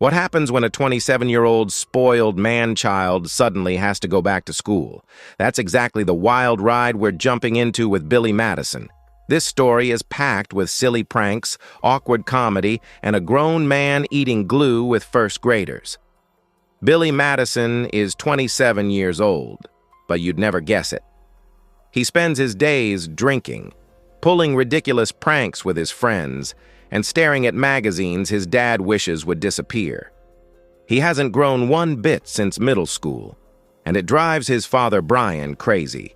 What happens when a 27-year-old spoiled man-child suddenly has to go back to school? That's exactly the wild ride we're jumping into with Billy Madison. This story is packed with silly pranks, awkward comedy, and a grown man eating glue with first graders. Billy Madison is 27 years old, but you'd never guess it. He spends his days drinking, pulling ridiculous pranks with his friends, and staring at magazines his dad wishes would disappear. He hasn't grown one bit since middle school, and it drives his father Brian crazy.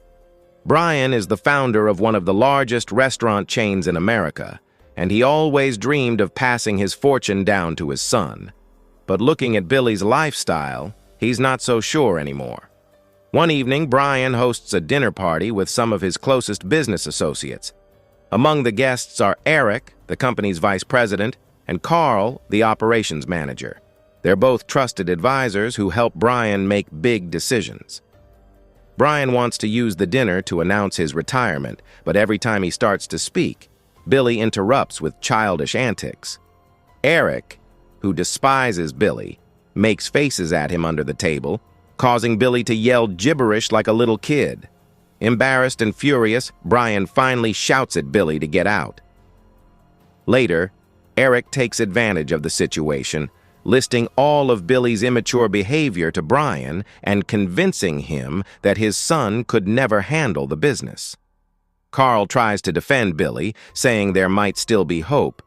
Brian is the founder of one of the largest restaurant chains in America, and he always dreamed of passing his fortune down to his son. But looking at Billy's lifestyle, he's not so sure anymore. One evening, Brian hosts a dinner party with some of his closest business associates. Among the guests are Eric, the company's vice president, and Carl, the operations manager. They're both trusted advisors who help Brian make big decisions. Brian wants to use the dinner to announce his retirement, but every time he starts to speak, Billy interrupts with childish antics. Eric, who despises Billy, makes faces at him under the table, causing Billy to yell gibberish like a little kid. Embarrassed and furious, Brian finally shouts at Billy to get out. Later, Eric takes advantage of the situation, listing all of Billy's immature behavior to Brian and convincing him that his son could never handle the business. Carl tries to defend Billy, saying there might still be hope,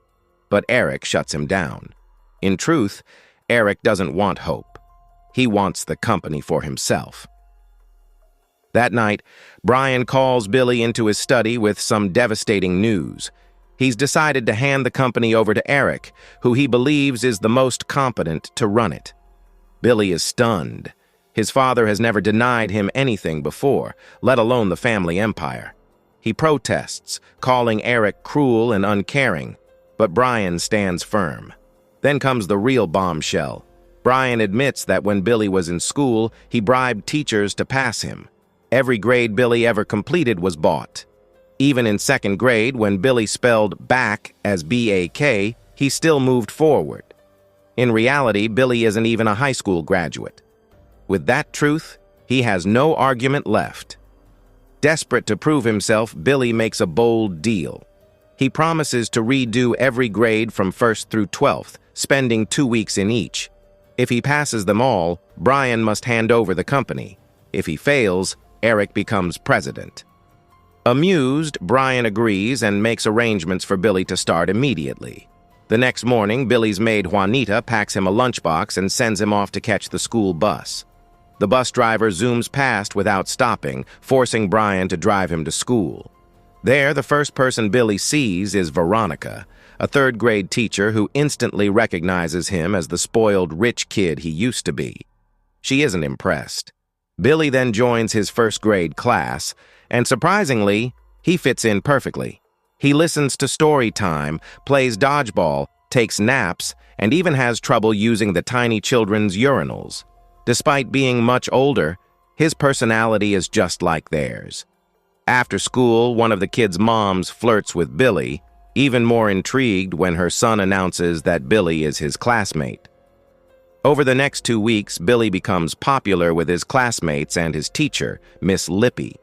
but Eric shuts him down. In truth, Eric doesn't want hope. He wants the company for himself. That night, Brian calls Billy into his study with some devastating news. He's decided to hand the company over to Eric, who he believes is the most competent to run it. Billy is stunned. His father has never denied him anything before, let alone the family empire. He protests, calling Eric cruel and uncaring, but Brian stands firm. Then comes the real bombshell. Brian admits that when Billy was in school, he bribed teachers to pass him. Every grade Billy ever completed was bought. Even in second grade, when Billy spelled back as B-A-K, he still moved forward. In reality, Billy isn't even a high school graduate. With that truth, he has no argument left. Desperate to prove himself, Billy makes a bold deal. He promises to redo every grade from 1st through 12th, spending 2 weeks in each. If he passes them all, Brian must hand over the company. If he fails, Eric becomes president. Amused, Brian agrees and makes arrangements for Billy to start immediately. The next morning, Billy's maid Juanita packs him a lunchbox and sends him off to catch the school bus. The bus driver zooms past without stopping, forcing Brian to drive him to school. There, the first person Billy sees is Veronica, a third-grade teacher who instantly recognizes him as the spoiled rich kid he used to be. She isn't impressed. Billy then joins his first-grade class, and surprisingly, he fits in perfectly. He listens to story time, plays dodgeball, takes naps, and even has trouble using the tiny children's urinals. Despite being much older, his personality is just like theirs. After school, one of the kids' moms flirts with Billy, even more intrigued when her son announces that Billy is his classmate. Over the next 2 weeks, Billy becomes popular with his classmates and his teacher, Miss Lippy.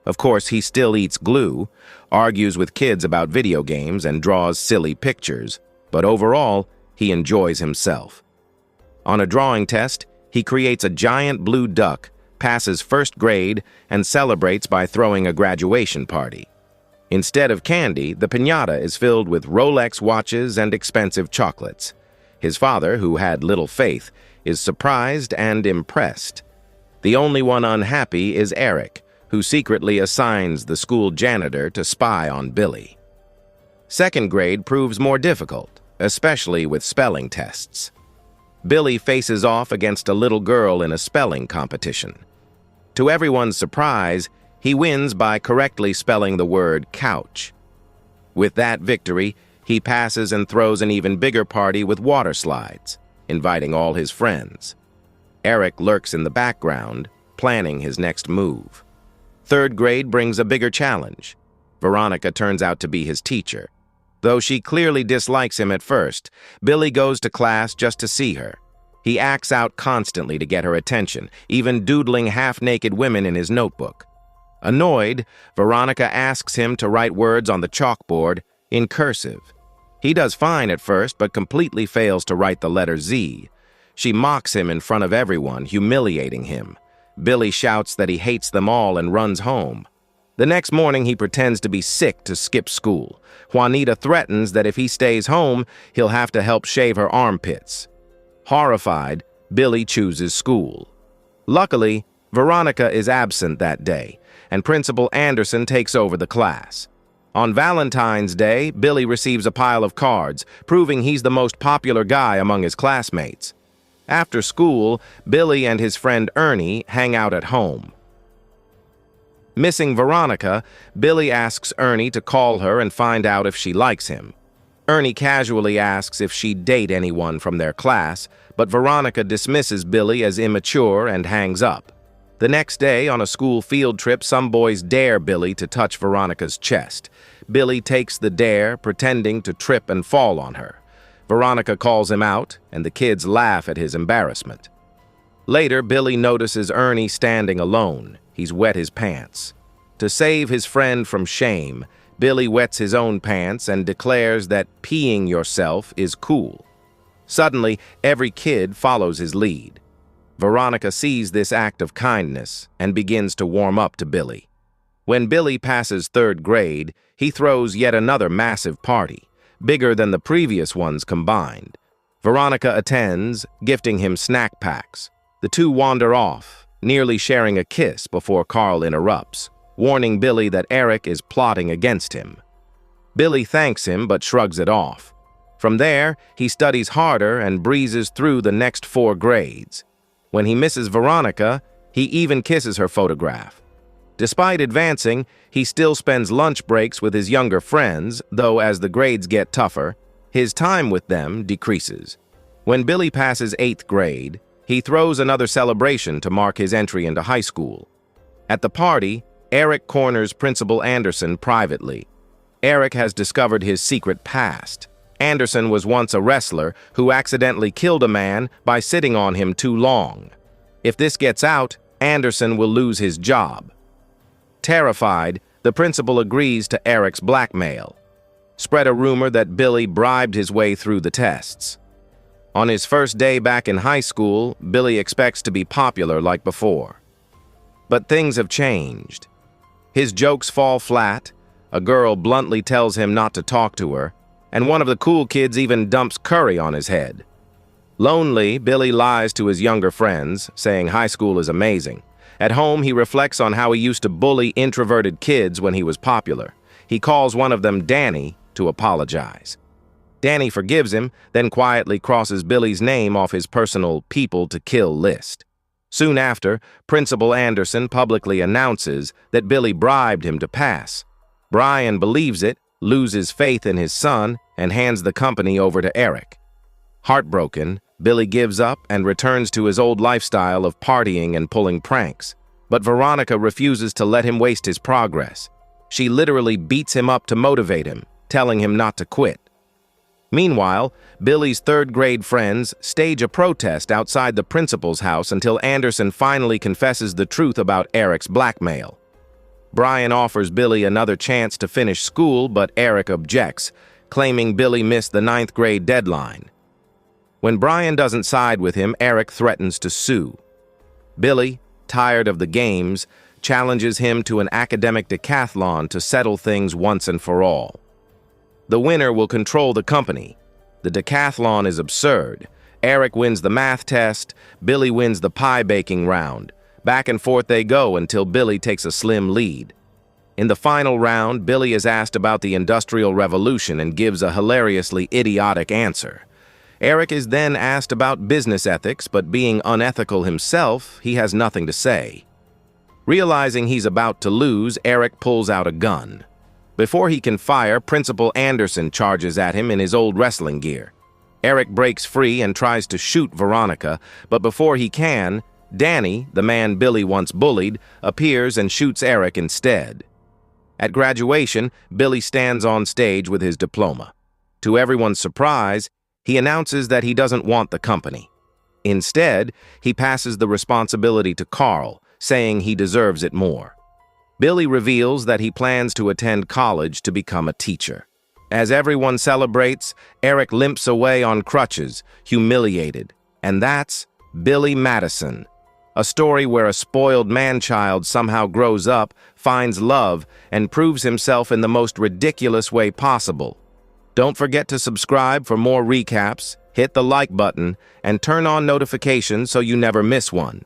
Of course, he still eats glue, argues with kids about video games, and draws silly pictures, but overall, he enjoys himself. On a drawing test, he creates a giant blue duck, passes first grade, and celebrates by throwing a graduation party. Instead of candy, the piñata is filled with Rolex watches and expensive chocolates. His father, who had little faith, is surprised and impressed. The only one unhappy is Eric, who secretly assigns the school janitor to spy on Billy. Second grade proves more difficult, especially with spelling tests. Billy faces off against a little girl in a spelling competition. To everyone's surprise, he wins by correctly spelling the word couch. With that victory, he passes and throws an even bigger party with water slides, inviting all his friends. Eric lurks in the background, planning his next move. Third grade brings a bigger challenge. Veronica turns out to be his teacher. Though she clearly dislikes him at first, Billy goes to class just to see her. He acts out constantly to get her attention, even doodling half-naked women in his notebook. Annoyed, Veronica asks him to write words on the chalkboard in cursive. He does fine at first, but completely fails to write the letter Z. She mocks him in front of everyone, humiliating him. Billy shouts that he hates them all and runs home. The next morning, he pretends to be sick to skip school. Juanita threatens that if he stays home, he'll have to help shave her armpits. Horrified, Billy chooses school. Luckily, Veronica is absent that day, and Principal Anderson takes over the class. On Valentine's Day, Billy receives a pile of cards, proving he's the most popular guy among his classmates. After school, Billy and his friend Ernie hang out at home. Missing Veronica, Billy asks Ernie to call her and find out if she likes him. Ernie casually asks if she'd date anyone from their class, but Veronica dismisses Billy as immature and hangs up. The next day, on a school field trip, some boys dare Billy to touch Veronica's chest. Billy takes the dare, pretending to trip and fall on her. Veronica calls him out, and the kids laugh at his embarrassment. Later, Billy notices Ernie standing alone. He's wet his pants. To save his friend from shame, Billy wets his own pants and declares that peeing yourself is cool. Suddenly, every kid follows his lead. Veronica sees this act of kindness and begins to warm up to Billy. When Billy passes third grade, he throws yet another massive party, bigger than the previous ones combined. Veronica attends, gifting him snack packs. The two wander off, nearly sharing a kiss before Carl interrupts, warning Billy that Eric is plotting against him. Billy thanks him but shrugs it off. From there, he studies harder and breezes through the next 4 grades. When he misses Veronica, he even kisses her photograph. Despite advancing, he still spends lunch breaks with his younger friends, though as the grades get tougher, his time with them decreases. When Billy passes 8th grade, he throws another celebration to mark his entry into high school. At the party, Eric corners Principal Anderson privately. Eric has discovered his secret past. Anderson was once a wrestler who accidentally killed a man by sitting on him too long. If this gets out, Anderson will lose his job. Terrified, the principal agrees to Eric's blackmail. Spread a rumor that Billy bribed his way through the tests. On his first day back in high school, Billy expects to be popular like before. But things have changed. His jokes fall flat, a girl bluntly tells him not to talk to her, and one of the cool kids even dumps curry on his head. Lonely, Billy lies to his younger friends, saying high school is amazing. At home, he reflects on how he used to bully introverted kids when he was popular. He calls one of them Danny to apologize. Danny forgives him, then quietly crosses Billy's name off his personal people to kill list. Soon after, Principal Anderson publicly announces that Billy bribed him to pass. Brian believes it, loses faith in his son, and hands the company over to Eric. Heartbroken, Billy gives up and returns to his old lifestyle of partying and pulling pranks. But Veronica refuses to let him waste his progress. She literally beats him up to motivate him, telling him not to quit. Meanwhile, Billy's 3rd grade friends stage a protest outside the principal's house until Anderson finally confesses the truth about Eric's blackmail. Brian offers Billy another chance to finish school, but Eric objects, claiming Billy missed the 9th grade deadline. When Brian doesn't side with him, Eric threatens to sue. Billy, tired of the games, challenges him to an academic decathlon to settle things once and for all. The winner will control the company. The decathlon is absurd. Eric wins the math test, Billy wins the pie baking round. Back and forth they go until Billy takes a slim lead. In the final round, Billy is asked about the Industrial Revolution and gives a hilariously idiotic answer. Eric is then asked about business ethics, but being unethical himself, he has nothing to say. Realizing he's about to lose, Eric pulls out a gun. Before he can fire, Principal Anderson charges at him in his old wrestling gear. Eric breaks free and tries to shoot Veronica, but before he can, Danny, the man Billy once bullied, appears and shoots Eric instead. At graduation, Billy stands on stage with his diploma. To everyone's surprise, he announces that he doesn't want the company. Instead, he passes the responsibility to Carl, saying he deserves it more. Billy reveals that he plans to attend college to become a teacher. As everyone celebrates, Eric limps away on crutches, humiliated. And that's Billy Madison, a story where a spoiled man-child somehow grows up, finds love, and proves himself in the most ridiculous way possible. Don't forget to subscribe for more recaps, hit the like button, and turn on notifications so you never miss one.